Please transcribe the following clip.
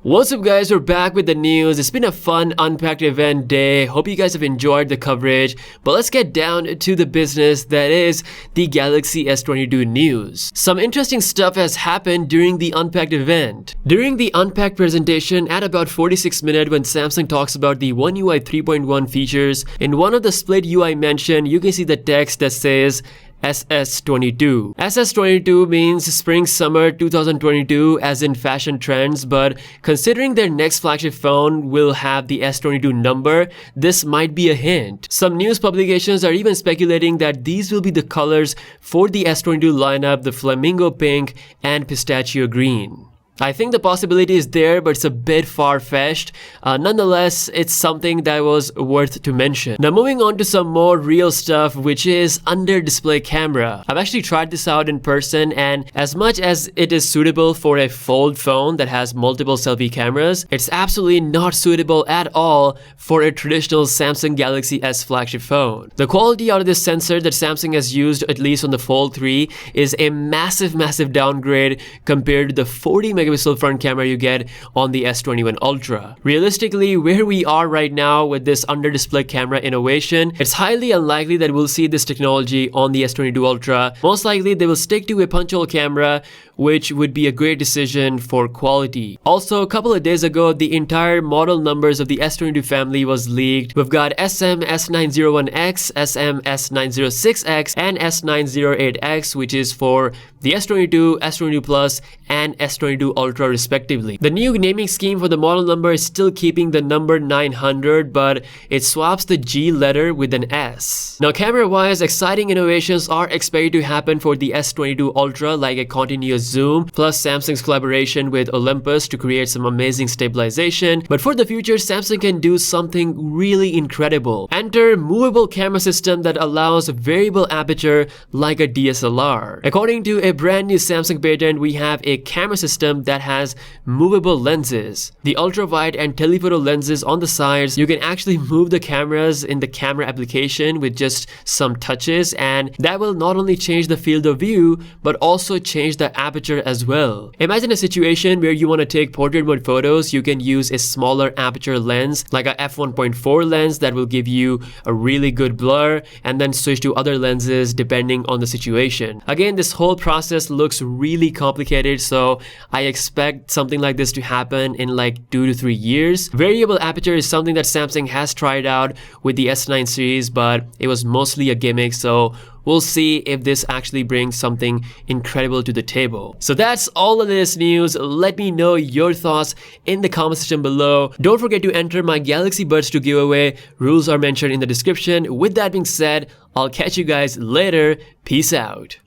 What's up guys, we're back with the news. It's been a fun Unpacked event day. Hope you guys have enjoyed the coverage. But let's get down to the business that is the Galaxy S22 news. Some interesting stuff has happened during the Unpacked event. During the Unpacked presentation at about 46 minutes when Samsung talks about the One UI 3.1 features, in one of the split UI mentioned, you can see the text that says SS22. SS22 means spring summer 2022 as in fashion trends, but considering their next flagship phone will have the S22 number, this might be a hint. Some news publications are even speculating that these will be the colors for the S22 lineup, the flamingo pink and pistachio green. I think the possibility is there, but it's a bit far-fetched. Nonetheless, it's something that was worth to mention. Now moving on to some more real stuff, which is under-display camera. I've actually tried this out in person, and as much as it is suitable for a fold phone that has multiple selfie cameras, it's absolutely not suitable at all for a traditional Samsung Galaxy S flagship phone. The quality out of this sensor that Samsung has used, at least on the Fold 3, is a massive downgrade compared to the 40 megapixel front camera you get on the S21 Ultra. Realistically, where we are right now with this under-display camera innovation, it's highly unlikely that we'll see this technology on the S22 Ultra. Most likely they will stick to a punch-hole camera, which would be a great decision for quality. Also, a couple of days ago, the entire model numbers of the S22 family was leaked. We've got SM S901X, SM S906X, and S908X, which is for the S22, S22 Plus, and S22 Ultra respectively. The new naming scheme for the model number is still keeping the number 900, but it swaps the G letter with an S. Now camera-wise, exciting innovations are expected to happen for the S22 Ultra, like a continuous zoom, plus Samsung's collaboration with Olympus to create some amazing stabilization. But for the future, Samsung can do something really incredible. Enter movable camera system that allows variable aperture like a DSLR. According to a brand new Samsung patent, we have a camera system that has movable lenses. The ultra-wide and telephoto lenses on the sides, you can actually move the cameras in the camera application with just some touches, and that will not only change the field of view but also change the aperture as well. Imagine a situation where you want to take portrait mode photos. You can use a smaller aperture lens like a f1.4 lens that will give you a really good blur, and then switch to other lenses depending on the situation. Again, this whole process looks really complicated, so I expect something like this to happen in like 2 to 3 years. Variable aperture is something that Samsung has tried out with the S9 series, but it was mostly a gimmick, so we'll see if this actually brings something incredible to the table. So that's all of this news. Let me know your thoughts in the comment section below. Don't forget to enter my Galaxy Buds to giveaway. Rules are mentioned in the description. With that being said, I'll catch you guys later. Peace out.